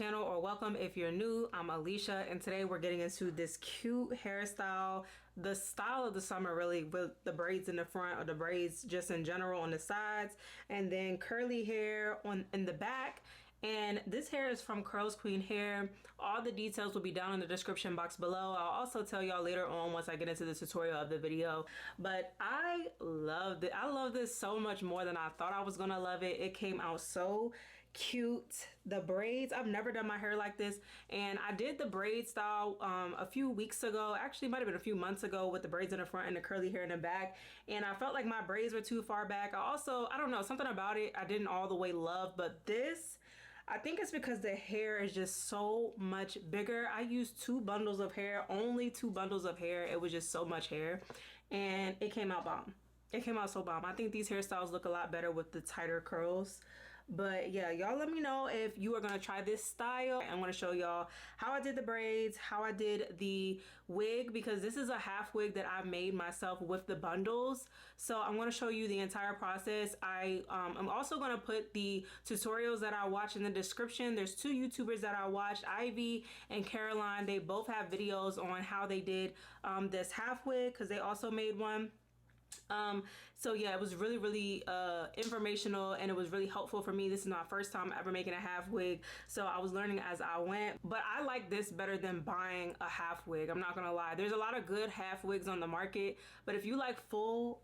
channel, or welcome if you're new. I'm Alicia, and today we're getting into this cute hairstyle, the style of the summer really, with the braids in the front, or the braids just in general on the sides, and then curly hair in the back. And this hair is from Curlsqueen hair. All the details will be down in the description box below. I'll also tell y'all later on once I get into the tutorial of the video. But I loved it. I love this so much more than I thought I was gonna love it. It came out so cute. The braids, I've never done my hair like this, and I did the braid style a few weeks ago. Actually, might have been a few months ago, with the braids in the front and the curly hair in the back, and I felt like my braids were too far back. I don't know, something about it I didn't all the way love, but this, I think it's because the hair is just so much bigger. I used 2 bundles of hair, only 2 bundles of hair. It was just so much hair, and it came out bomb. It came out so bomb. I think these hairstyles look a lot better with the tighter curls. But yeah, y'all let me know if you are gonna try this style. I'm gonna show y'all how I did the braids, how I did the wig, because this is a half wig that I made myself with the bundles. So I'm gonna show you the entire process. I'm also gonna put the tutorials that I watch in the description. There's 2 YouTubers that I watched, Ivy and Caroline. They both have videos on how they did this half wig, because they also made one. So yeah, it was really informational, and it was really helpful for me. This is my first time ever making a half wig, so I was learning as I went. But I like this better than buying a half wig, I'm not gonna lie. There's a lot of good half wigs on the market, but if you like full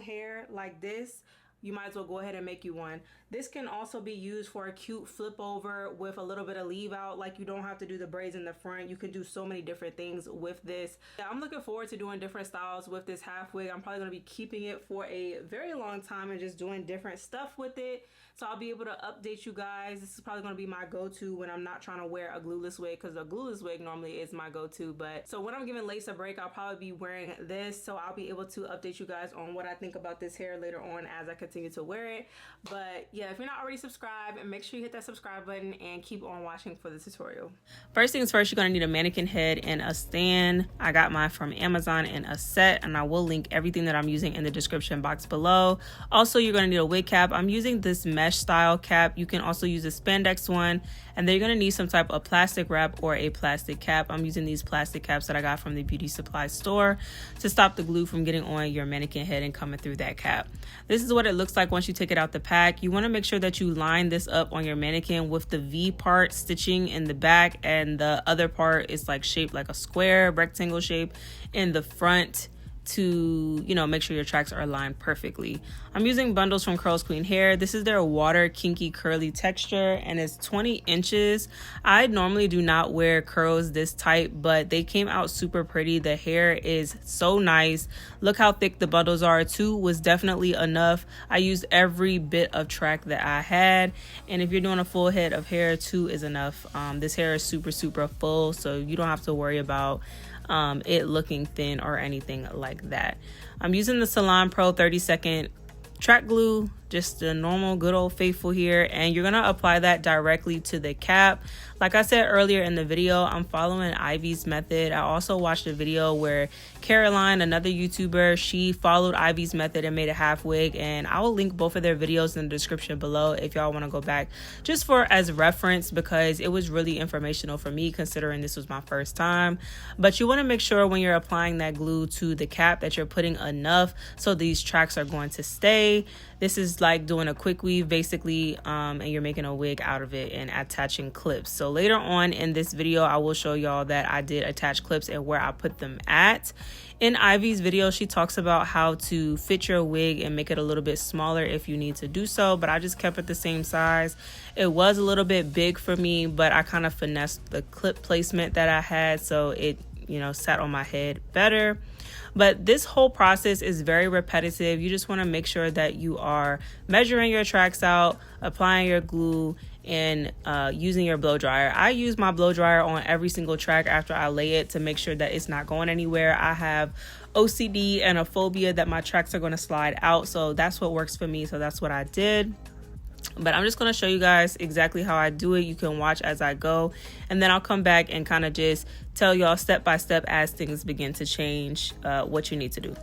hair like this, you might as well go ahead and make you one. This can also be used for a cute flip over with a little bit of leave out. Like, you don't have to do the braids in the front. You can do so many different things with this. Yeah, I'm looking forward to doing different styles with this half wig. I'm probably gonna be keeping it for a very long time and just doing different stuff with it. So I'll be able to update you guys. This is probably gonna be my go-to when I'm not trying to wear a glueless wig, because a glueless wig normally is my go-to. But so when I'm giving lace a break, I'll probably be wearing this. So I'll be able to update you guys on what I think about this hair later on as I continue to wear it. But yeah, if you're not already subscribed, and make sure you hit that subscribe button and keep on watching for the tutorial. First things first, you're gonna need a mannequin head and a stand. I got mine from Amazon in a set, and I will link everything that I'm using in the description box below. Also, you're gonna need a wig cap. I'm using this mesh style cap. You can also use a spandex one, and then you're gonna need some type of plastic wrap or a plastic cap. I'm using these plastic caps that I got from the beauty supply store to stop the glue from getting on your mannequin head and coming through that cap. This is what it looks like once you take it out the pack. You want to make sure that you line this up on your mannequin with the V part stitching in the back, and the other part is like shaped like a square rectangle shape in the front, to, you know, make sure your tracks are aligned perfectly. I'm using bundles from Curlsqueen hair. This is their water kinky curly texture, and it's 20 inches. I normally do not wear curls this tight, but they came out super pretty. The hair is so nice. Look how thick the bundles are. 2 was definitely enough. I used every bit of track that I had, and if you're doing a full head of hair, 2 is enough. This hair is super full, so you don't have to worry about it looking thin or anything like that. I'm using the Salon Pro 30-second track glue, just the normal good old faithful here, and you're gonna apply that directly to the cap. Like I said earlier in the video, I'm following Ivy's method. I also watched a video where Caroline, another YouTuber, she followed Ivy's method and made a half wig, and I will link both of their videos in the description below if y'all want to go back just for as reference, because it was really informational for me considering this was my first time. But you want to make sure when you're applying that glue to the cap that you're putting enough so these tracks are going to stay. This is like doing a quick weave basically, and you're making a wig out of it and attaching clips. So later on in this video, I will show y'all that I did attach clips and where I put them at. In Ivy's video, she talks about how to fit your wig and make it a little bit smaller if you need to do so, but I just kept it the same size. It was a little bit big for me, but I kind of finessed the clip placement that I had so it, you know, sat on my head better. But this whole process is very repetitive. You just want to make sure that you are measuring your tracks out, applying your glue, and using your blow dryer. I use my blow dryer on every single track after I lay it to make sure that it's not going anywhere. I have OCD and a phobia that my tracks are going to slide out, so that's what works for me, so that's what I did. But I'm just going to show you guys exactly how I do it. You can watch as I go, and then I'll come back and kind of just tell y'all step by step as things begin to change what you need to do.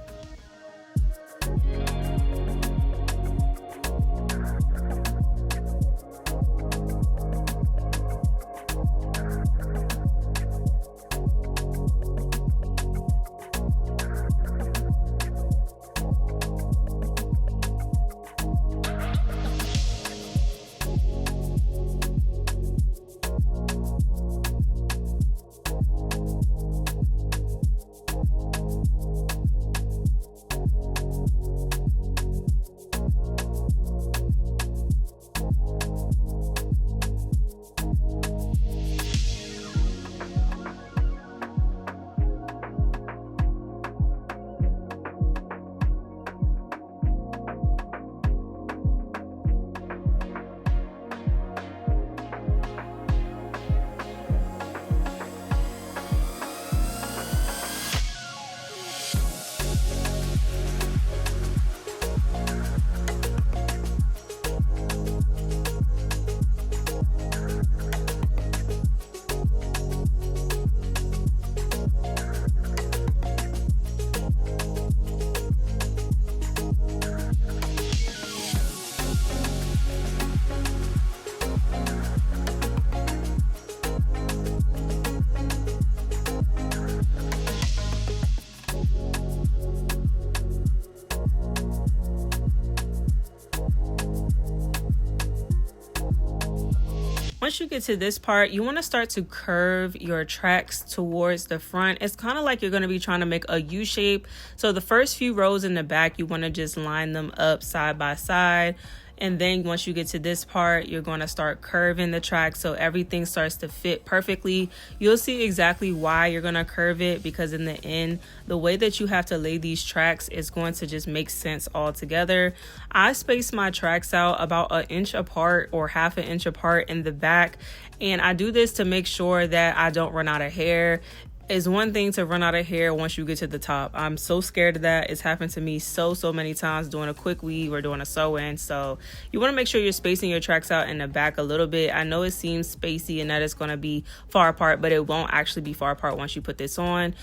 Once you get to this part, you want to start to curve your tracks towards the front. It's kind of like you're going to be trying to make a U shape. So the first few rows in the back, you want to just line them up side by side. And then once you get to this part, you're going to start curving the track so everything starts to fit perfectly. You'll see exactly why you're going to curve it, because in the end, the way that you have to lay these tracks is going to just make sense all together. I space my tracks out about 1 inch apart or 1/2 inch apart in the back. And I do this to make sure that I don't run out of hair. It's one thing to run out of hair once you get to the top. I'm so scared of that. It's happened to me so many times doing a quick weave or doing a sew-in. So you want to make sure you're spacing your tracks out in the back a little bit. I know it seems spacey and that it's going to be far apart, but it won't actually be far apart once you put this on.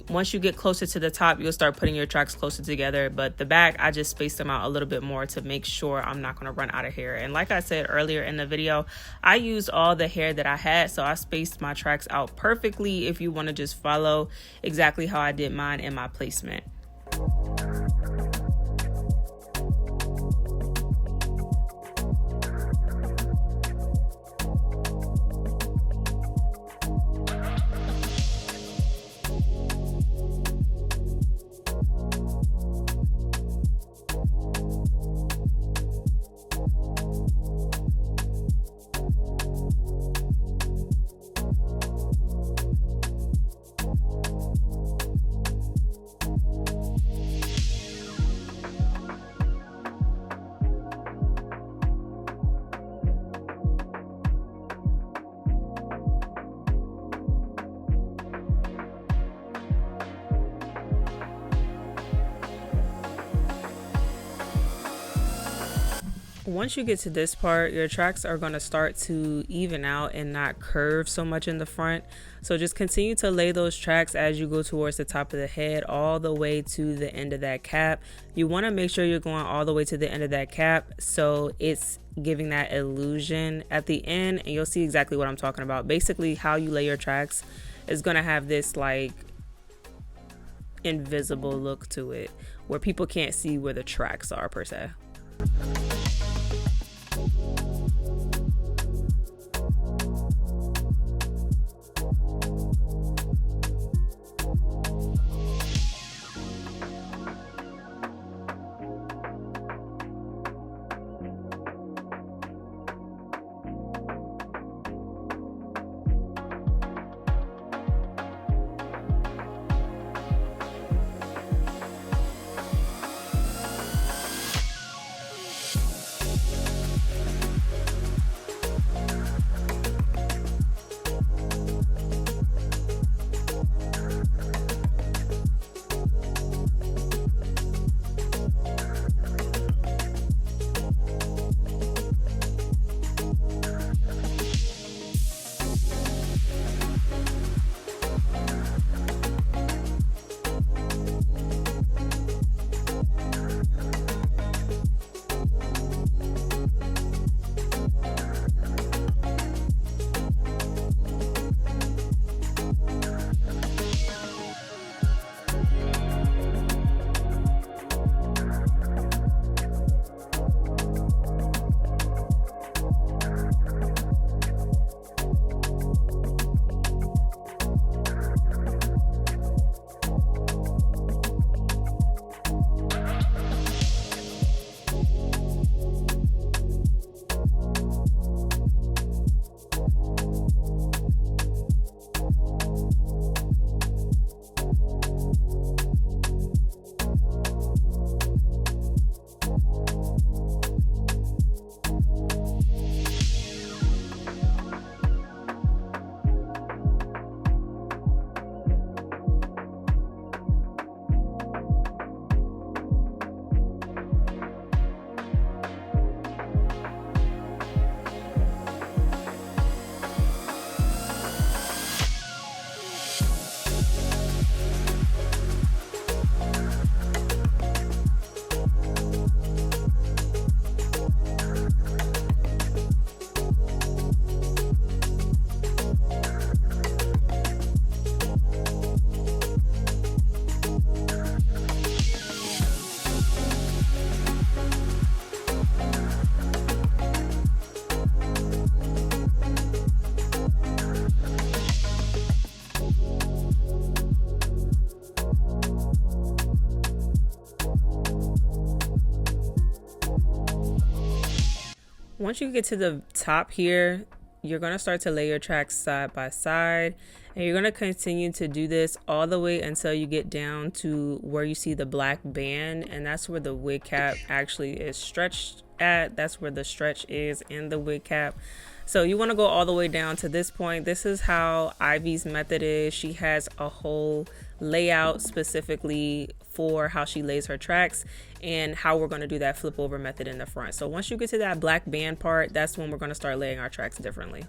Once you get closer to the top, you'll start putting your tracks closer together. But the back, I just spaced them out a little bit more to make sure I'm not going to run out of hair. And like I said earlier in the video, I used all the hair that I had, so I spaced my tracks out perfectly if you want to just follow exactly how I did mine in my placement. Once you get to this part, your tracks are going to start to even out and not curve so much in the front. So just continue to lay those tracks as you go towards the top of the head all the way to the end of that cap. You want to make sure you're going all the way to the end of that cap so it's giving that illusion at the end, and you'll see exactly what I'm talking about. Basically, how you lay your tracks is going to have this like invisible look to it where people can't see where the tracks are per se. Once you get to the top here, you're going to start to lay your tracks side by side, and you're going to continue to do this all the way until you get down to where you see the black band, and that's where the wig cap actually is stretched at. That's where the stretch is in the wig cap. So you want to go all the way down to this point. This is how Ivy's method is. She has a whole layout specifically for how she lays her tracks and how we're going to do that flip over method in the front. So once you get to that black band part, that's when we're going to start laying our tracks differently.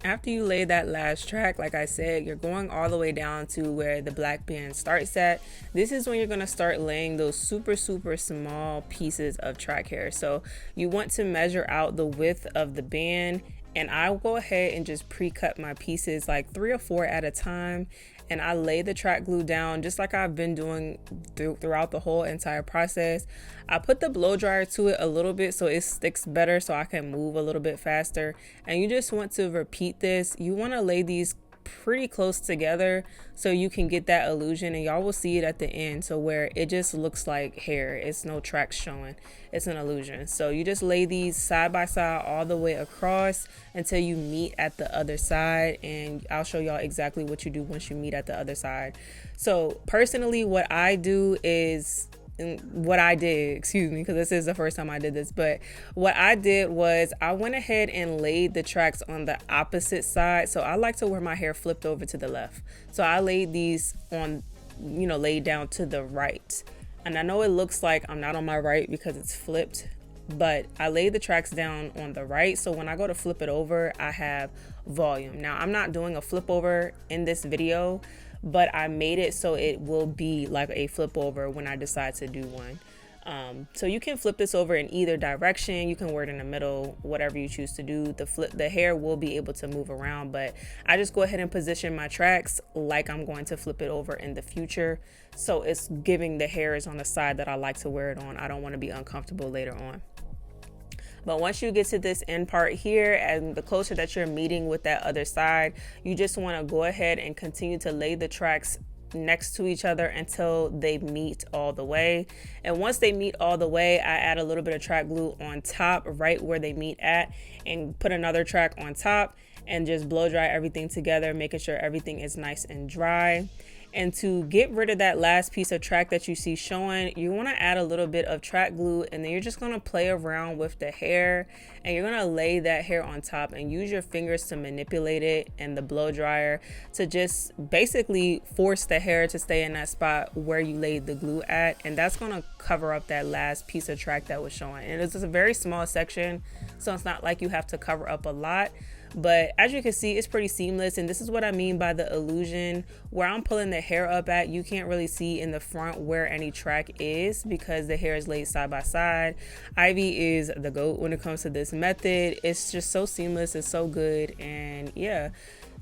After you lay that last track, like I said, you're going all the way down to where the black band starts at. This is when you're going to start laying those super small pieces of track hair. So you want to measure out the width of the band, and I'll go ahead and just pre-cut my pieces like 3 or 4 at a time. And I lay the track glue down just like I've been doing throughout the whole entire process. I put the blow dryer to it a little bit so it sticks better, so I can move a little bit faster. And you just want to repeat this. You want to lay these pretty close together so you can get that illusion, and y'all will see it at the end, so where it just looks like hair, it's no tracks showing, it's an illusion. So you just lay these side by side all the way across until you meet at the other side, and I'll show y'all exactly what you do once you meet at the other side. So personally, what I did, excuse me, because this is the first time I did this, but what I did was I went ahead and laid the tracks on the opposite side. So I like to wear my hair flipped over to the left. So I laid these on, laid down to the right. And I know it looks like I'm not on my right because it's flipped, but I laid the tracks down on the right. So when I go to flip it over, I have volume. Now I'm not doing a flip over in this video, but I made it so it will be like a flip over when I decide to do one. So you can flip this over in either direction. You can wear it in the middle, whatever you choose to do. The hair will be able to move around, but I just go ahead and position my tracks like I'm going to flip it over in the future. So it's giving the hairs on the side that I like to wear it on. I don't want to be uncomfortable later on. But once you get to this end part here, and the closer that you're meeting with that other side, you just want to go ahead and continue to lay the tracks next to each other until they meet all the way. And once they meet all the way, I add a little bit of track glue on top right where they meet at, and put another track on top, and just blow dry everything together, making sure everything is nice and dry. And to get rid of that last piece of track that you see showing, you want to add a little bit of track glue, and then you're just going to play around with the hair, and you're going to lay that hair on top and use your fingers to manipulate it and the blow dryer to just basically force the hair to stay in that spot where you laid the glue at. And that's going to cover up that last piece of track that was showing. And it's just a very small section, so it's not like you have to cover up a lot. But as you can see, it's pretty seamless, and this is what I mean by the illusion. Where I'm pulling the hair up at, you can't really see in the front where any track is because the hair is laid side by side. Ivy is the GOAT when it comes to this method. It's just so seamless, it's so good, and yeah.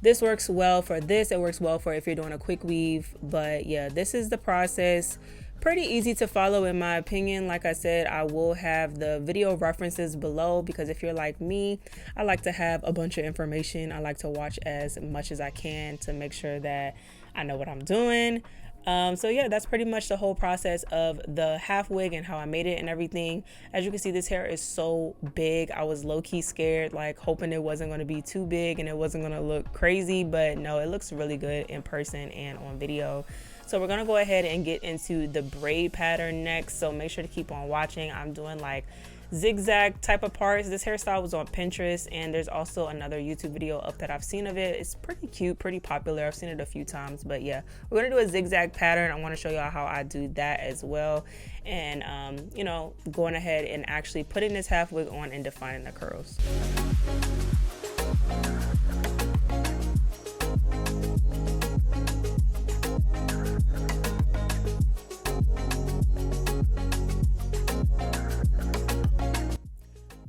this works well for this. It works well for if you're doing a quick weave. But yeah, this is the process. Pretty easy to follow in my opinion. Like I said, I will have the video references below because if you're like me, I like to have a bunch of information. I like to watch as much as I can to make sure that I know what I'm doing. So yeah, that's pretty much the whole process of the half wig and how I made it and everything. As you can see, this hair is so big. I was low-key scared, like hoping it wasn't going to be too big and it wasn't going to look crazy, but no, it looks really good in person and on video. So we're going to go ahead and get into the braid pattern next. So make sure to keep on watching. I'm doing like zigzag type of parts. This hairstyle was on Pinterest, and there's also another YouTube video up that I've seen of it. It's pretty cute, pretty popular. I've seen it a few times, but yeah, we're gonna do a zigzag pattern. I want to show y'all how I do that as well, and you know, going ahead and actually putting this half wig on and defining the curls.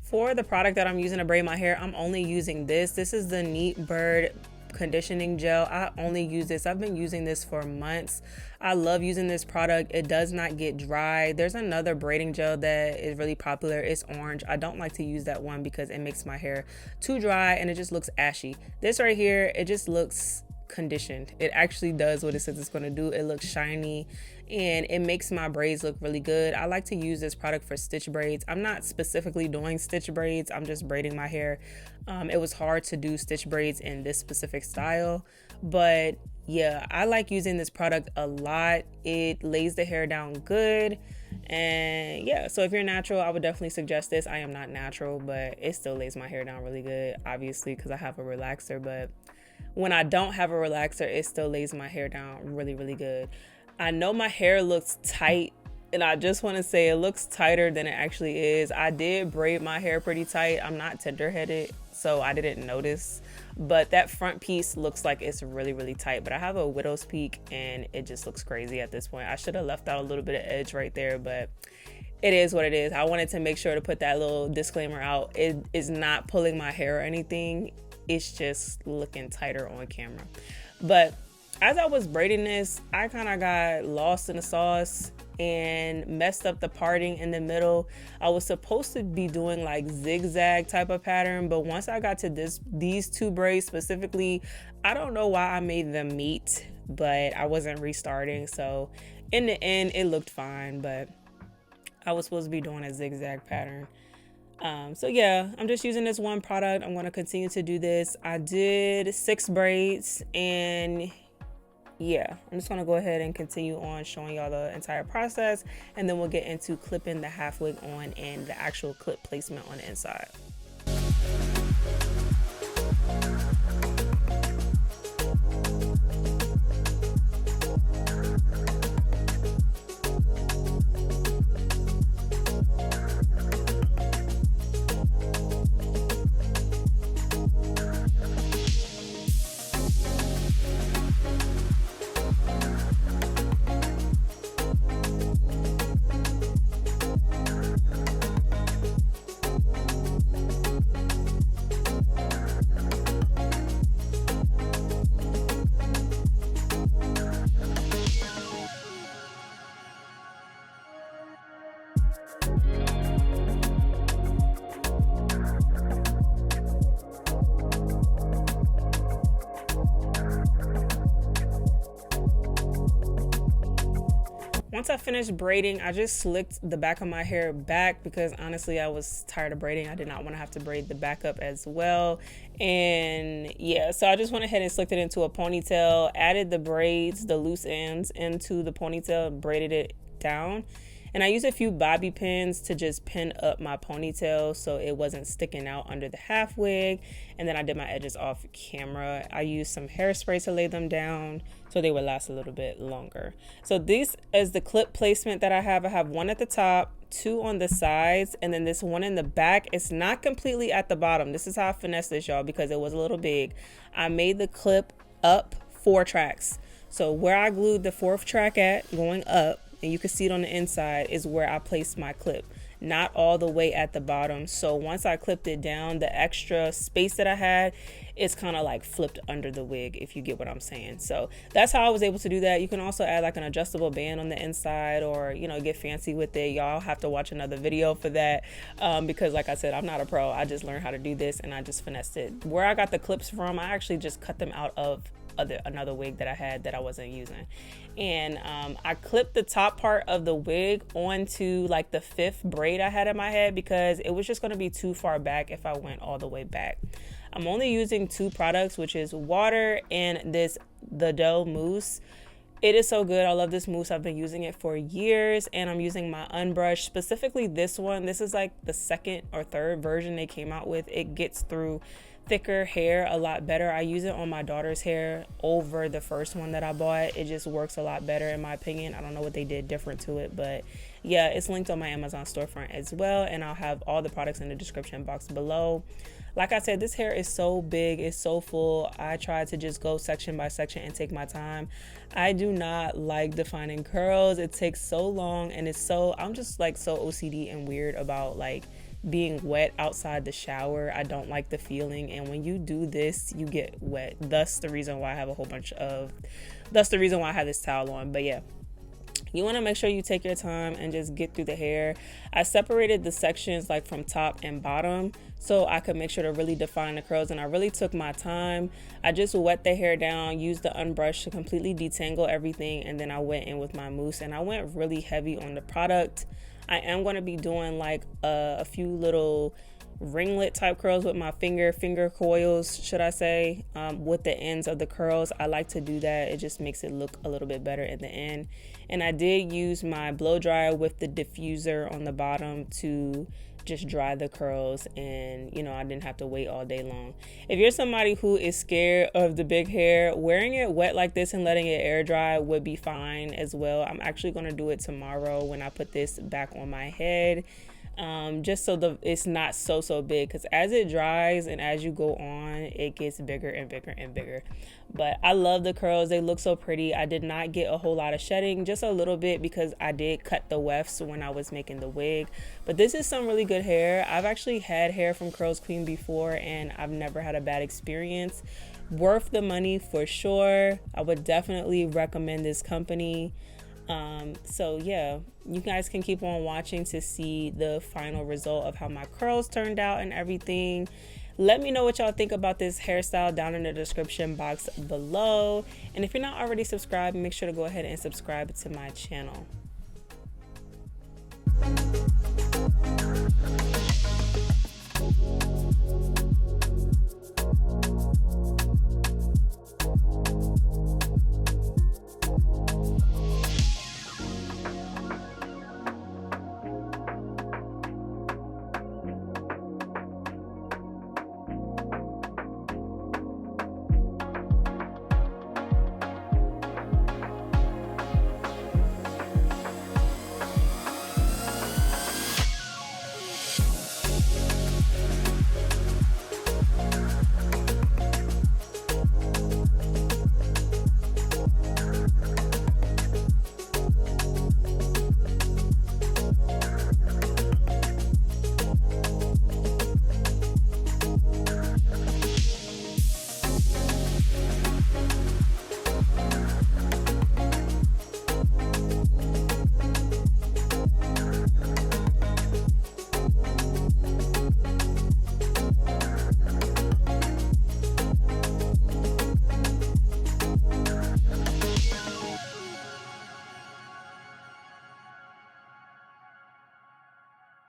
For the product that I'm using to braid my hair, I'm only using this. This is the Neat Bird conditioning gel. I only use this. I've been using this for months. I love using this product. It does not get dry. There's another braiding gel that is really popular. It's orange. I don't like to use that one because it makes my hair too dry and it just looks ashy. This right here, it just looks conditioned. It actually does what it says it's going to do. It looks shiny and it makes my braids look really good. I like to use this product for stitch braids. I'm not specifically doing stitch braids. I'm just braiding my hair. It was hard to do stitch braids in this specific style, but yeah, I like using this product a lot. It lays the hair down good. And yeah, so if you're natural, I would definitely suggest this. I am not natural, but it still lays my hair down really good, obviously, because I have a relaxer. But when I don't have a relaxer, it still lays my hair down really, really good. I know my hair looks tight, and I just want to say it looks tighter than it actually is. I did braid my hair pretty tight. I'm not tender-headed, so I didn't notice. But that front piece looks like it's really, really tight. But I have a widow's peak, and it just looks crazy at this point. I should have left out a little bit of edge right there, but it is what it is. I wanted to make sure to put that little disclaimer out. It is not pulling my hair or anything. It's just looking tighter on camera. But as I was braiding this, I kind of got lost in the sauce and messed up the parting in the middle. I was supposed to be doing like zigzag type of pattern, but once I got to these two braids specifically, I don't know why I made them meet, but I wasn't restarting. So in the end, it looked fine, but I was supposed to be doing a zigzag pattern. So yeah, I'm just using this one product. I'm going to continue to do this. I did 6 braids, and yeah, I'm just going to go ahead and continue on showing y'all the entire process, and then we'll get into clipping the half wig on and the actual clip placement on the inside. Once I finished braiding, I just slicked the back of my hair back because honestly I was tired of braiding. I did not want to have to braid the back up as well. And yeah, so I just went ahead and slicked it into a ponytail, added the braids, the loose ends into the ponytail, braided it down. And I used a few bobby pins to just pin up my ponytail so it wasn't sticking out under the half wig. And then I did my edges off camera. I used some hairspray to lay them down so they would last a little bit longer. So this is the clip placement that I have. I have one at the top, 2 on the sides, and then this one in the back. It's not completely at the bottom. This is how I finessed this, y'all, because it was a little big. I made the clip up 4 tracks. So where I glued the 4th track at going up, and you can see it on the inside, is where I placed my clip. not all the way at the bottom. So once I clipped it down, the extra space that I had, it's kind of like flipped under the wig, if you get what I'm saying. So that's how I was able to do that. You can also add like an adjustable band on the inside, or, you know, get fancy with it. Y'all have to watch another video for that, because like I said, I'm not a pro. I just learned how to do this and I just finessed it. Where I got the clips from, I actually just cut them out of another wig that I had that I wasn't using. And I clipped the top part of the wig onto like the 5th braid I had in my head, because it was just going to be too far back if I went all the way back. I'm only using 2 products, which is water and the dough mousse. It is so good. I love this mousse. I've been using it for years, and I'm using my unbrushed, specifically this one. This is like the 2nd or 3rd version they came out with. It gets through thicker hair a lot better. I use it on my daughter's hair over the first one that I bought. It just works a lot better in my opinion. I don't know what they did different to it, but yeah, it's linked on my Amazon storefront as well, and I'll have all the products in the description box below. Like I said, this hair is so big, it's so full. I try to just go section by section and take my time. I do not like defining curls. It takes so long, and I'm just like so OCD and weird about like being wet outside the shower. I don't like the feeling, and when you do this, you get wet. That's the reason why I have this towel on. But yeah, you want to make sure you take your time and just get through the hair. I separated the sections like from top and bottom so I could make sure to really define the curls, and I really took my time. I just wet the hair down, used the unbrush to completely detangle everything, and then I went in with my mousse, and I went really heavy on the product. I am going to be doing like a few little ringlet type curls with my finger coils, should I say, with the ends of the curls. I like to do that. It just makes it look a little bit better in the end. And I did use my blow dryer with the diffuser on the bottom to just dry the curls, and you know, I didn't have to wait all day long. If you're somebody who is scared of the big hair, wearing it wet like this and letting it air dry would be fine as well. I'm actually going to do it tomorrow when I put this back on my head, just so it's not so big, because as it dries and as you go on, it gets bigger and bigger and bigger. But I love the curls. They look so pretty. I did not get a whole lot of shedding, just a little bit, because I did cut the wefts when I was making the wig. But this is some really good hair. I've actually had hair from Curlsqueen before, and I've never had a bad experience. Worth the money for sure. I would definitely recommend this company. So yeah, you guys can keep on watching to see the final result of how my curls turned out and everything. Let me know what y'all think about this hairstyle down in the description box below. And if you're not already subscribed, make sure to go ahead and subscribe to my channel.